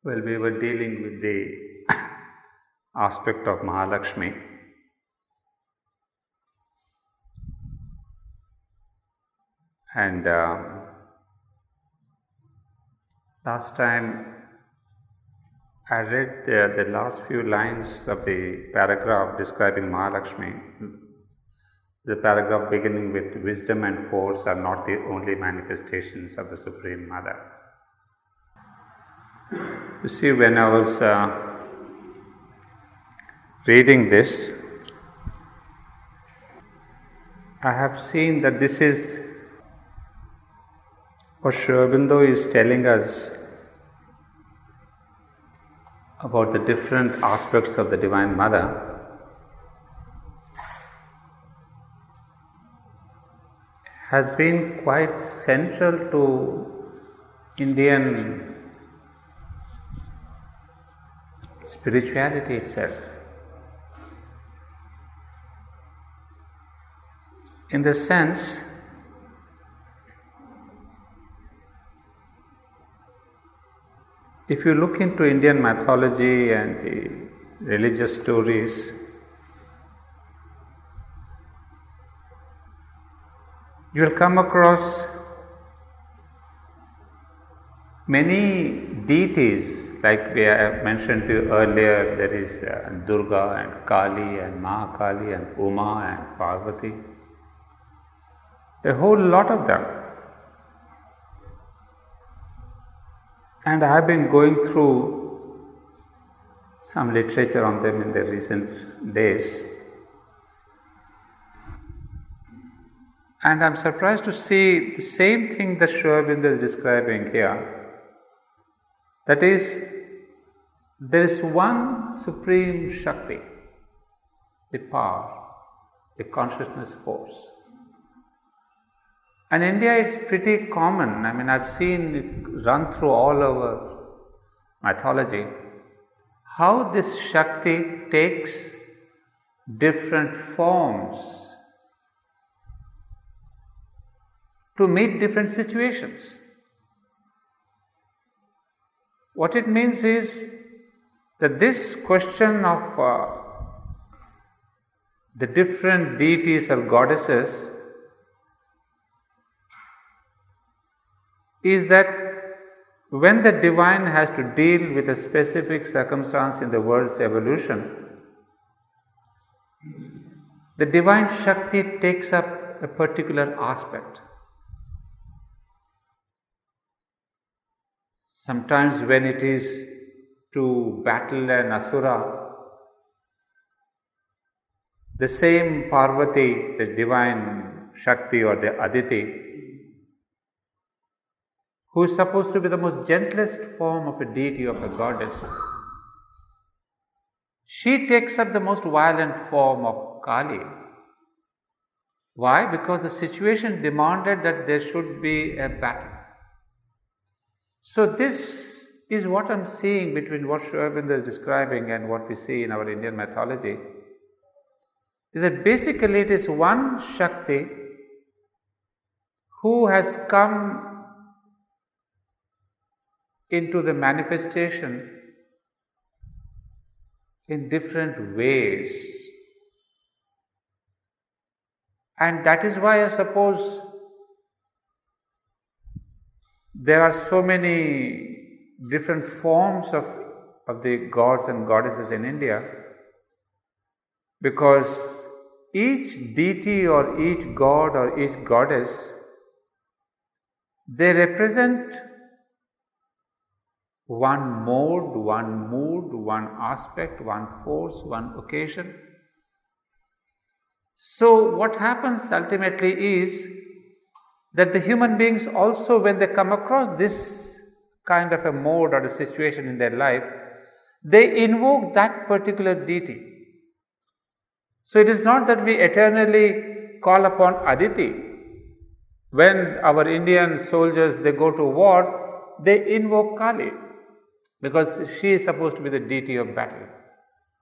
Well, we were dealing with the aspect of Mahalakshmi. And last time I read the last few lines of the paragraph describing Mahalakshmi. The paragraph beginning with wisdom and force are not the only manifestations of the Supreme Mother. You see, when I was reading this, I have seen that this is what Sri Aurobindo is telling us about the different aspects of the Divine Mother. Has been quite central to Indian spirituality itself. In the sense, if you look into Indian mythology and the religious stories, you will come across many deities, like we have mentioned to you earlier. There is Durga and Kali and Mahakali and Uma and Parvati, a whole lot of them. And I have been going through some literature on them in the recent days. And I am surprised to see the same thing that Sri Aurobindo is describing here. That is, there is one supreme Shakti, the power, the consciousness force. And in India is pretty common. I mean, I've seen it run through all over mythology, how this Shakti takes different forms to meet different situations. What it means is that this question of the different deities or goddesses is that when the divine has to deal with a specific circumstance in the world's evolution, the divine Shakti takes up a particular aspect. Sometimes when it is to battle an Asura, the same Parvati, the divine Shakti or the Aditi, who is supposed to be the most gentlest form of a deity, of a goddess, she takes up the most violent form of Kali. Why? Because the situation demanded that there should be a battle. So this is what I am seeing between what Sri Aurobindo is describing and what we see in our Indian mythology, is that basically it is one Shakti who has come into the manifestation in different ways. And that is why I suppose there are so many different forms of the gods and goddesses in India, because each deity or each god or each goddess, they represent one mode, one mood, one aspect, one force, one occasion. So what happens ultimately is that the human beings also, when they come across this kind of a mode or a situation in their life, they invoke that particular deity. So it is not that we eternally call upon Aditi. When our Indian soldiers, they go to war, they invoke Kali, because she is supposed to be the deity of battle.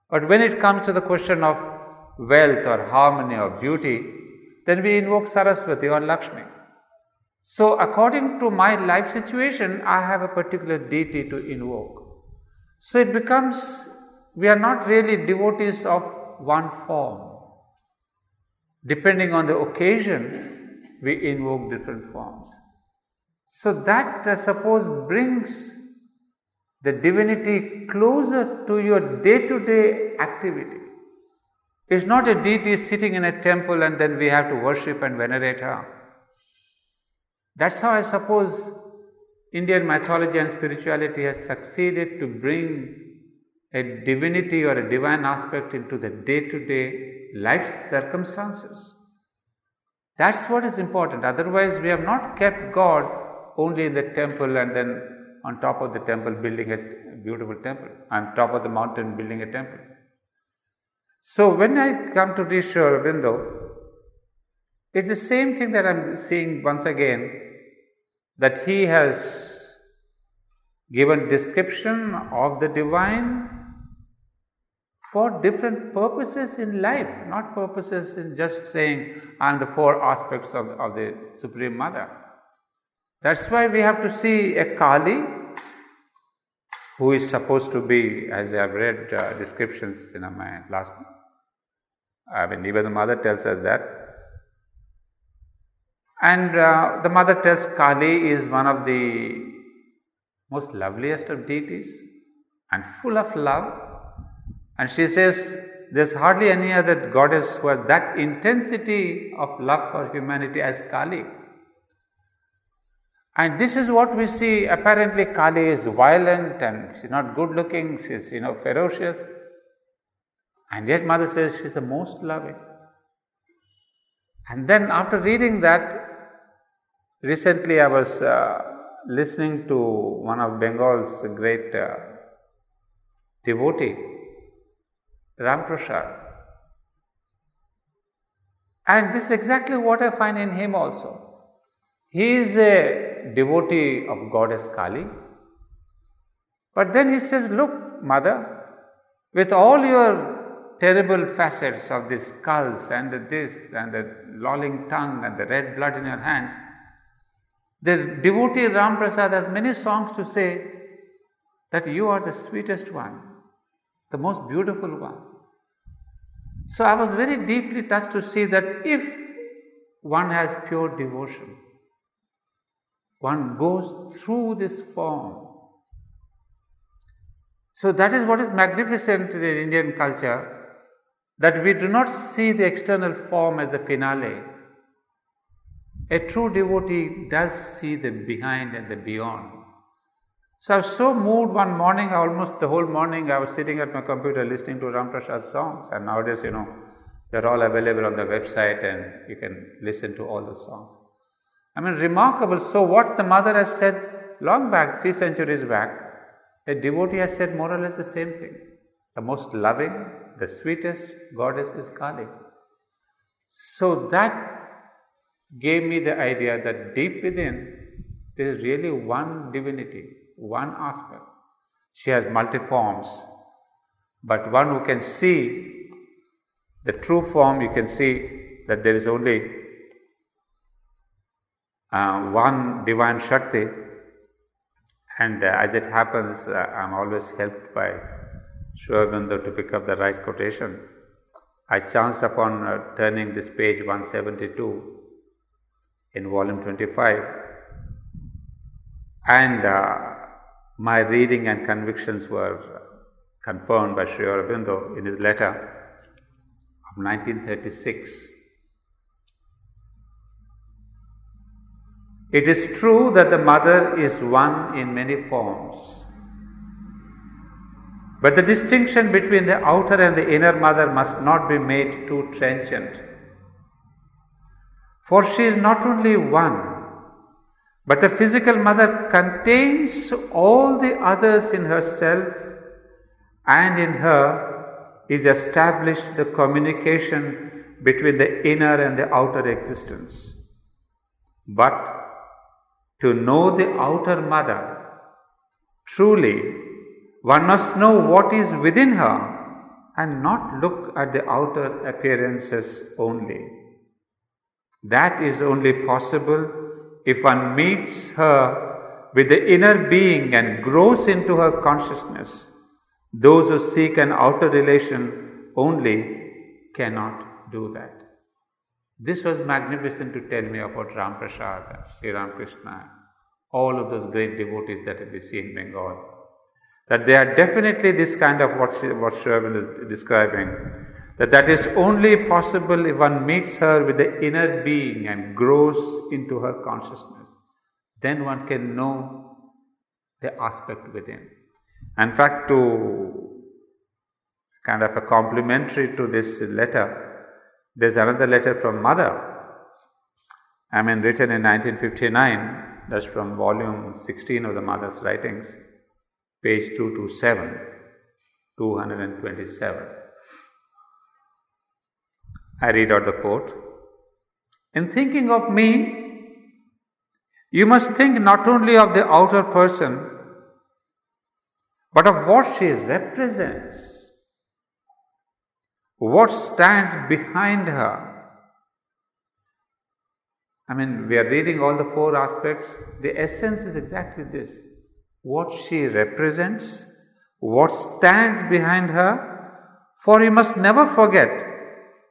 But when it comes to the question of wealth or harmony or beauty, then we invoke Saraswati or Lakshmi. So according to my life situation, I have a particular deity to invoke. So it becomes, we are not really devotees of one form. Depending on the occasion, we invoke different forms. So that, suppose, brings the divinity closer to your day-to-day activity. It's not a deity sitting in a temple and then we have to worship and venerate her. That's how I suppose Indian mythology and spirituality has succeeded to bring a divinity or a divine aspect into the day-to-day life circumstances. That's what is important. Otherwise, we have not kept God only in the temple and then on top of the temple building a beautiful temple, on top of the mountain building a temple. So when I come to read Sri Aurobindo, it's the same thing that I'm seeing once again, that he has given description of the divine for different purposes in life, not purposes in just saying, I'm the four aspects of the Supreme Mother. That's why we have to see a Kali, who is supposed to be, as I have read descriptions in my last, even the mother tells us that. And the mother tells Kali is one of the most loveliest of deities and full of love. And she says, there's hardly any other goddess who has that intensity of love for humanity as Kali. And this is what we see. Apparently Kali is violent and she's not good looking, she's ferocious. And yet mother says she's the most loving. And then after reading that, recently I was listening to one of Bengal's great devotee, Ram Prasad. And this is exactly what I find in him also. He is a devotee of goddess Kali. But then he says, look, mother, with all your terrible facets of the skulls and this and the lolling tongue and the red blood in your hands, the devotee Ram Prasad has many songs to say that you are the sweetest one, the most beautiful one. So I was very deeply touched to see that if one has pure devotion, one goes through this form. So that is what is magnificent in Indian culture, that we do not see the external form as the finale. A true devotee does see the behind and the beyond. So I was so moved one morning, almost the whole morning I was sitting at my computer listening to Ram Prasad's songs, and nowadays, they're all available on the website and you can listen to all the songs. Remarkable. So what the mother has said long back, 3 centuries back, a devotee has said more or less the same thing. The most loving, the sweetest goddess is Kali. So that gave me the idea that deep within there is really one divinity, one aspect. She has multi-forms, but one who can see the true form, you can see that there is only one divine Shakti, and as it happens, I'm always helped by Sri Aurobindo to pick up the right quotation. I chanced upon turning this page 172 in volume 25, and my reading and convictions were confirmed by Sri Aurobindo in his letter of 1936. It is true that the mother is one in many forms, but the distinction between the outer and the inner mother must not be made too trenchant. For she is not only one, but the physical mother contains all the others in herself, and in her is established the communication between the inner and the outer existence. But to know the outer mother truly, one must know what is within her and not look at the outer appearances only. That is only possible if one meets her with the inner being and grows into her consciousness Those who seek an outer relation only cannot do that. This was magnificent to tell me about Ram Prasad, Sri Ramakrishna, all of those great devotees that we see in Bengal. That they are definitely this kind of what Shravan is describing, that is only possible if one meets her with the inner being and grows into her consciousness. Then one can know the aspect within. In fact, to kind of a complementary to this letter, there's another letter from Mother, written in 1959, that's from volume 16 of the Mother's writings, page 227, 227. I read out the quote. In thinking of me, you must think not only of the outer person, but of what she represents. What stands behind her? We are reading all the four aspects. The essence is exactly this. What she represents, what stands behind her. For you must never forget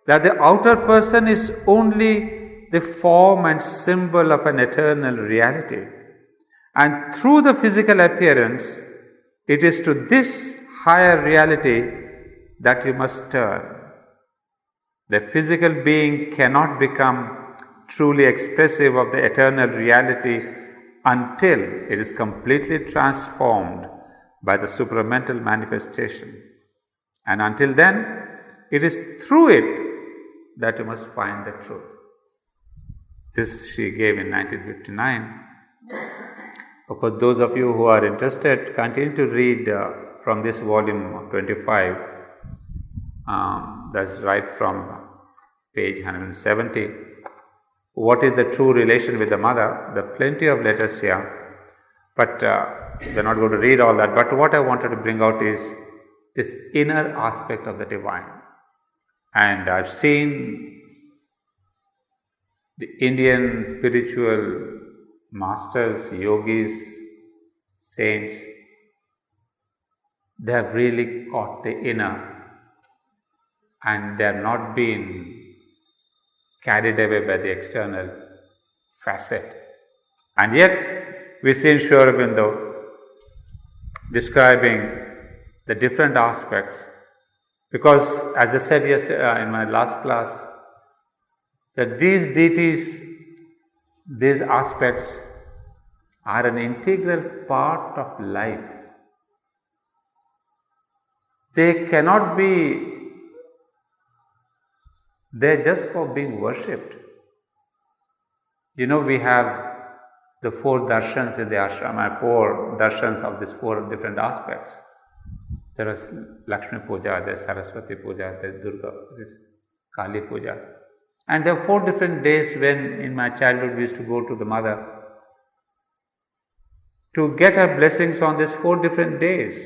that the outer person is only the form and symbol of an eternal reality. And through the physical appearance, it is to this higher reality that you must turn. The physical being cannot become truly expressive of the eternal reality until it is completely transformed by the supramental manifestation. And until then, it is through it that you must find the truth. This she gave in 1959. Of course, those of you who are interested, continue to read from this volume 25. That's right from page 170. What is the true relation with the Mother? There are plenty of letters here, but we're not going to read all that. But what I wanted to bring out is this inner aspect of the divine. And I've seen the Indian spiritual masters, yogis, saints, they have really caught the inner, and they have not been carried away by the external facet. And yet, we see in Sri Aurobindo describing the different aspects, because as I said yesterday in my last class, that these deities, these aspects are an integral part of life. They cannot be there just for being worshipped. We have the four darshans in the ashrama, four darshans of these four different aspects. There is Lakshmi Puja, there is Saraswati Puja, there is Durga, there is Kali Puja. And there are 4 different days when in my childhood we used to go to the Mother to get her blessings on these 4 different days.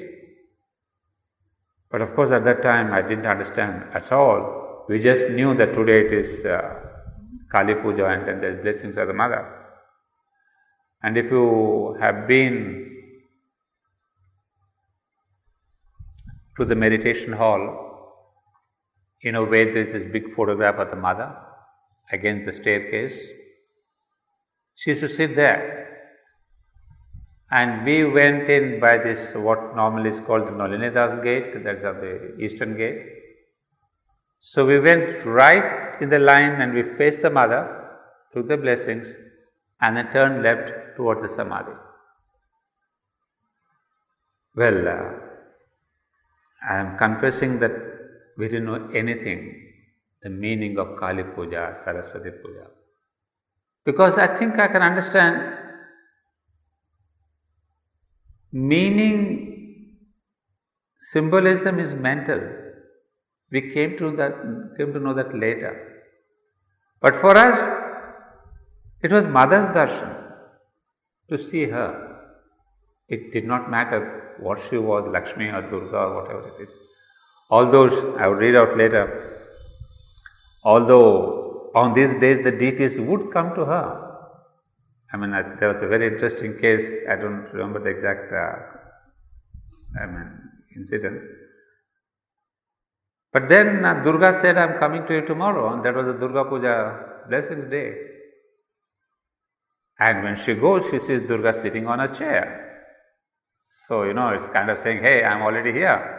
But of course at that time I didn't understand at all. We just knew that today it is Kali Puja and then there is blessings of the Mother. And if you have been to the meditation hall, where there is this big photograph of the Mother against the staircase. She used to sit there. And we went in by this, what normally is called the Nolinidas gate, that's of the eastern gate. So we went right in the line and we faced the Mother, took the blessings, and then turned left towards the Samadhi. Well, I am confessing that we didn't know anything, the meaning of Kali Puja, Saraswati Puja. Because I think I can understand meaning, symbolism is mental. We came to know that later. But for us, it was Mother's darshan, to see her. It did not matter what she was, Lakshmi or Durga or whatever it is. Although, I will read out later, although on these days the deities would come to her. There was a very interesting case, I don't remember the exact, incidents. But then Durga said, I'm coming to you tomorrow, and that was the Durga Puja Blessings Day. And when she goes, she sees Durga sitting on a chair. So, it's kind of saying, hey, I'm already here.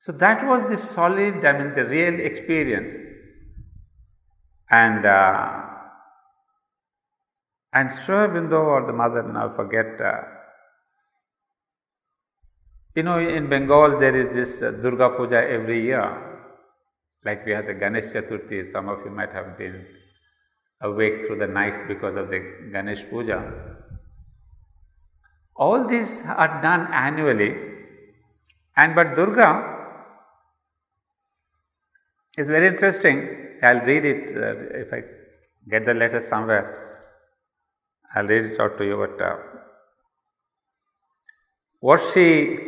So that was the solid, the real experience. And Sri Aurobindo or the mother, now forget, in Bengal there is this Durga Puja every year. Like we have the Ganesh Chaturthi, some of you might have been awake through the nights because of the Ganesh Puja. All these are done annually, but Durga is very interesting. I'll read it if I get the letter somewhere. I'll read it out to you. But what Sri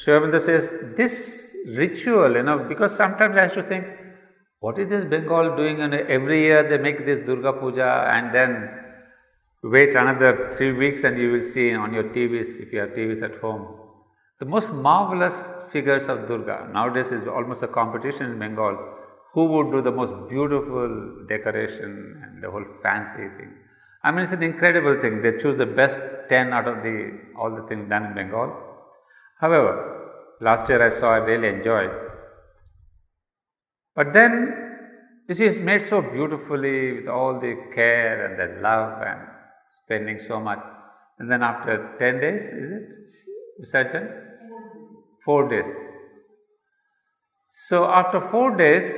Aurobindo says, this ritual, because sometimes I used to think, what is this Bengal doing? And every year they make this Durga Puja and then wait another 3 weeks and you will see on your TVs, if you have TVs at home, the most marvelous figures of Durga. Nowadays is almost a competition in Bengal. Who would do the most beautiful decoration and the whole fancy thing? It's an incredible thing. They choose the best 10 out of all the things done in Bengal. However, last year I really enjoyed. But then, you see, it's made so beautifully with all the care and the love and spending so much. And then after 10 days, is it? Visarjan? 4 days. So after 4 days,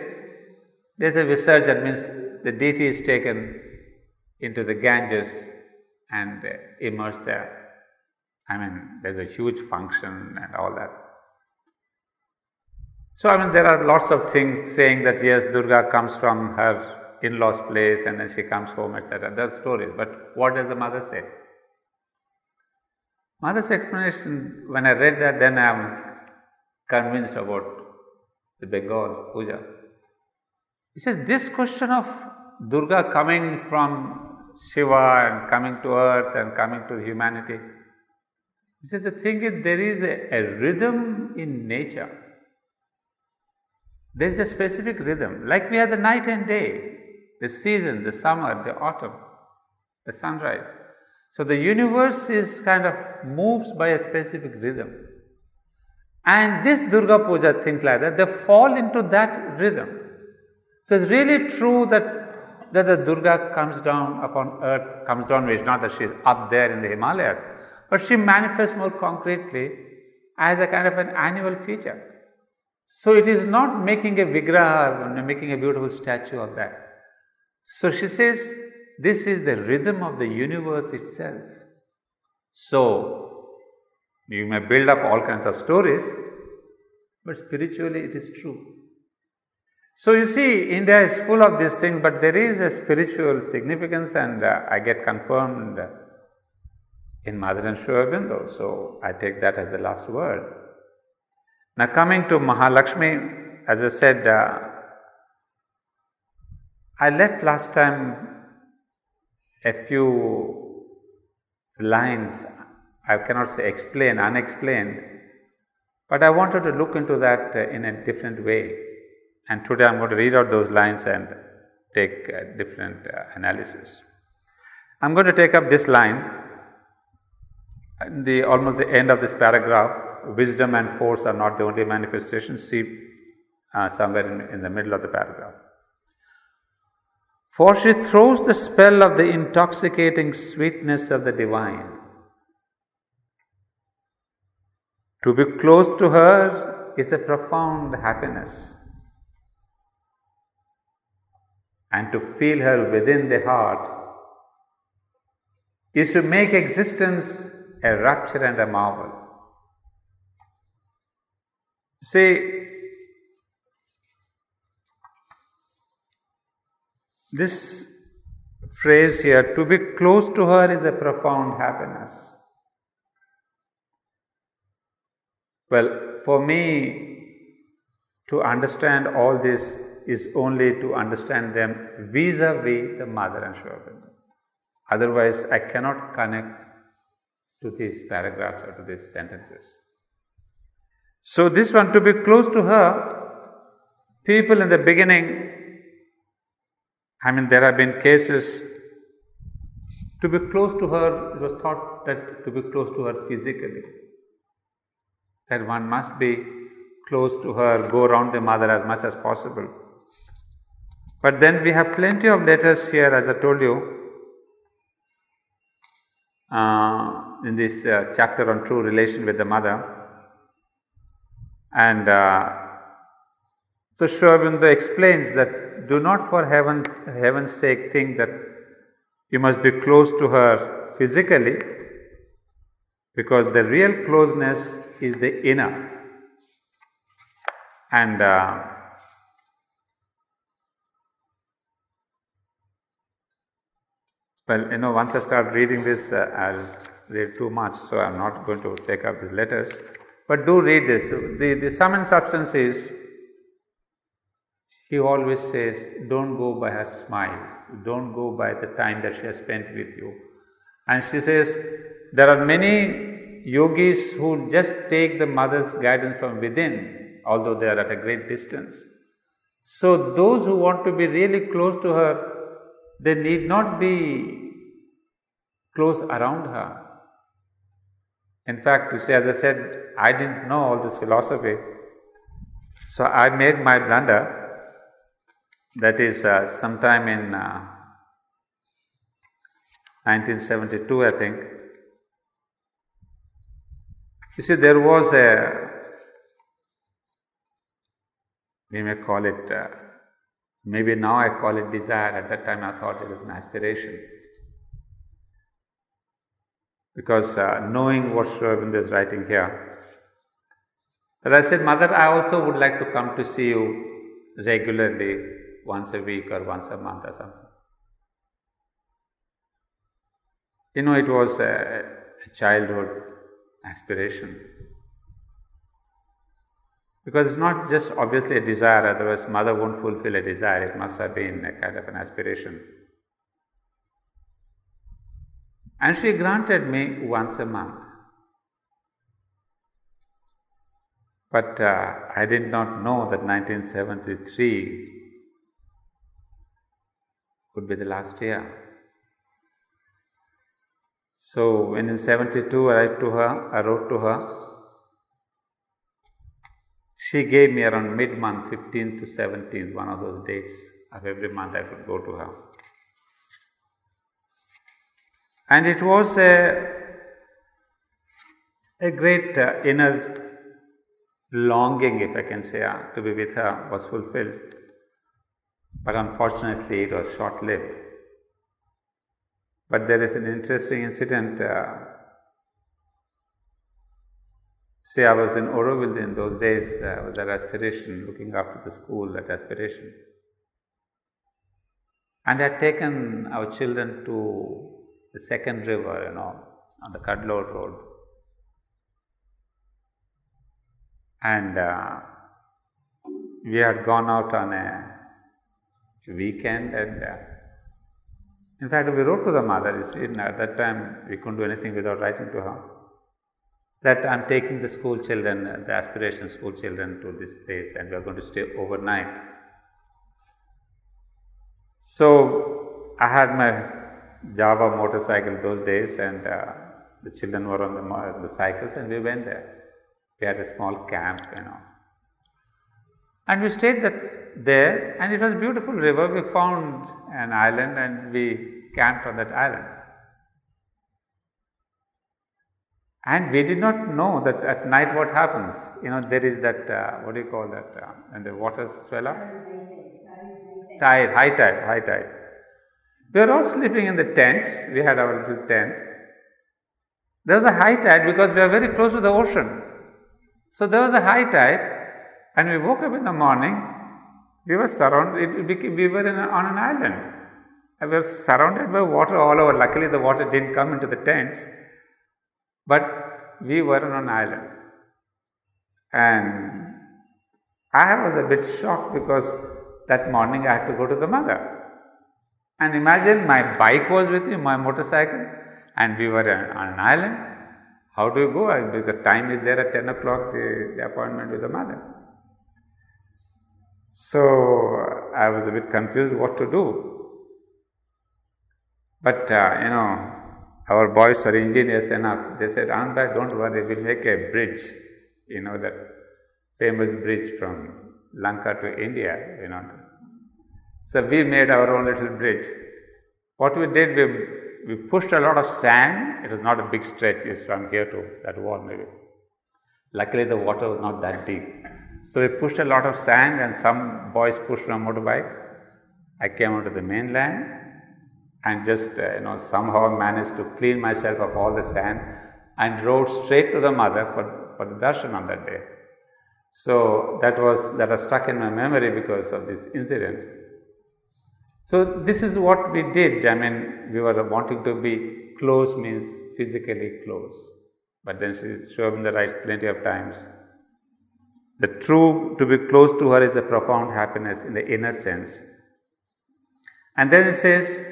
there's a Visarjan, means the deity is taken into the Ganges and immersed there. There's a huge function and all that. So, there are lots of things saying that yes, Durga comes from her in-laws' place and then she comes home, etc. There are stories. But what does the mother say? Mother's explanation, when I read that, then I am convinced about the Bengal Puja. He says, this question of Durga coming from Shiva and coming to earth and coming to humanity, he says, the thing is, there is a rhythm in nature. There is a specific rhythm, like we have the night and day, the season, the summer, the autumn, the sunrise. So the universe is kind of moves by a specific rhythm. And this Durga Puja, things like that, they fall into that rhythm. So it's really true that the Durga comes down upon earth, it's not that she is up there in the Himalayas, but she manifests more concretely as a kind of an annual feature. So it is not making a vigraha, making a beautiful statue of that. So she says, this is the rhythm of the universe itself. So, you may build up all kinds of stories, but spiritually it is true. So you see, India is full of these things, but there is a spiritual significance, and I get confirmed in Mother and Sri Aurobindo. So I take that as the last word. Now coming to Mahalakshmi, as I said, I left last time a few lines, I cannot say explain, unexplained, but I wanted to look into that in a different way. And today I'm going to read out those lines and take a different analysis. I'm going to take up this line, almost the end of this paragraph. Wisdom and force are not the only manifestations. See somewhere in the middle of the paragraph. For she throws the spell of the intoxicating sweetness of the divine. To be close to her is a profound happiness. And to feel her within the heart is to make existence a rapture and a marvel. See, this phrase here, to be close to her is a profound happiness. Well, for me, to understand all this is only to understand them vis-a-vis the Mother and Sri Aurobindo. Otherwise, I cannot connect to these paragraphs or to these sentences. So this one, to be close to her, people in the beginning, there have been cases, to be close to her, it was thought that to be close to her physically, that one must be close to her, go around the mother as much as possible. But then we have plenty of letters here, as I told you, in this chapter on true relation with the mother. And so Sri Aurobindo explains that do not for heaven's sake think that you must be close to her physically, because the real closeness is the inner. And once I start reading this, I'll read too much, so I'm not going to take up these letters. But do read this. The sum and substance is, he always says, don't go by her smiles, don't go by the time that she has spent with you. And she says, there are many yogis who just take the mother's guidance from within, although they are at a great distance. So those who want to be really close to her, they need not be close around her. In fact, as I said, I didn't know all this philosophy. So I made my blunder. That is sometime in 1972, I think. You see, there was we may call it, maybe now I call it desire. At that time I thought it was an aspiration. Because knowing what Sri Aurobindo is writing here. But I said, Mother, I also would like to come to see you regularly, once a week or once a month or something. It was a childhood aspiration. Because it's not just obviously a desire, otherwise mother won't fulfill a desire. It must have been a kind of an aspiration. And she granted me once a month. But I did not know that 1973 would be the last year. So when in 72 I wrote to her, she gave me around mid-month, 15th to 17th, one of those dates of every month I could go to her. And it was a great inner longing, if I can say, to be with her was fulfilled. But unfortunately it was short-lived. But there is an interesting incident. I was in Auroville in those days, with that aspiration, looking after the school, that aspiration. And I had taken our children to the second river, on the Kadlur road. And we had gone out on a weekend, and in fact we wrote to the mother. At that time we couldn't do anything without writing to her, that I'm taking the school children, the aspiration school children, to this place, and we are going to stay overnight. So I had my Java motorcycle those days, and the children were on the cycles, and we went there. We had a small camp, and we stayed there, and it was a beautiful river. We found an island and we camped on that island. And we did not know that at night what happens. There is that, what do you call that, when the waters swell up? Tide, high tide. We were all sleeping in the tents. We had our little tent. There was a high tide because we are very close to the ocean. So there was a high tide, and we woke up in the morning. We were surrounded. We were on an island. And we were surrounded by water all over. Luckily, the water didn't come into the tents, but we were on an island. And I was a bit shocked because that morning I had to go to the mother. And imagine, my bike was with me, my motorcycle, and we were on an island, How do you go? Because time is there at 10 o'clock, the appointment with the mother. So I was a bit confused what to do. But, our boys were engineers enough. They said, Ananda, don't worry, we'll make a bridge. That famous bridge from Lanka to India, So we made our own little bridge. What we did, we pushed a lot of sand. It was not a big stretch, it's from here to that wall maybe. Luckily the water was not that deep. So we pushed a lot of sand and some boys pushed from motorbike. I came onto the mainland and just somehow managed to clean myself of all the sand and rode straight to the mother for the darshan on that day. So that was stuck in my memory because of this incident. So this is what we did. We were wanting to be close, means physically close. But then she showed me the right plenty of times. The true, to be close to her is a profound happiness in the inner sense. And then it says,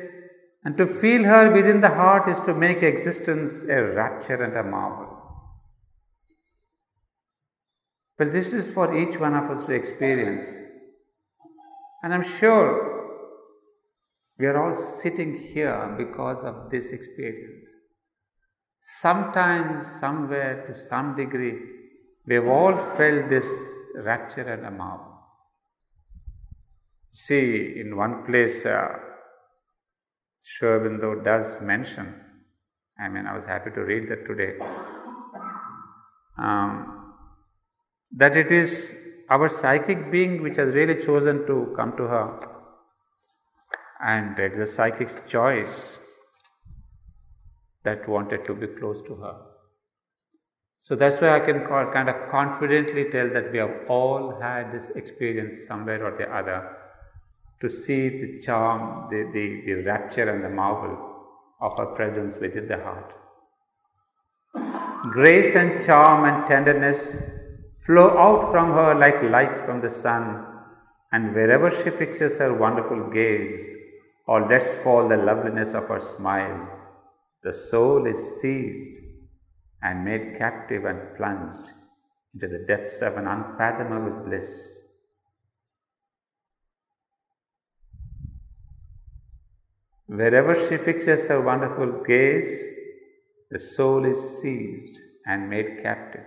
and to feel her within the heart is to make existence a rapture and a marvel. Well, this is for each one of us to experience. And I'm sure we are all sitting here because of this experience. Sometimes, somewhere, to some degree, we've all felt this rapture and a marvel. See, in one place, Sri Aurobindo does mention, I was happy to read that today, that it is our psychic being which has really chosen to come to her, and it is a psychic choice that wanted to be close to her. So that's why I can kind of confidently tell that we have all had this experience somewhere or the other, to see the charm, the rapture and the marvel of her presence within the heart. Grace and charm and tenderness flow out from her like light from the sun, and wherever she fixes her wonderful gaze or lets fall the loveliness of her smile, the soul is seized and made captive and plunged into the depths of an unfathomable bliss. Wherever she fixes her wonderful gaze, the soul is seized and made captive.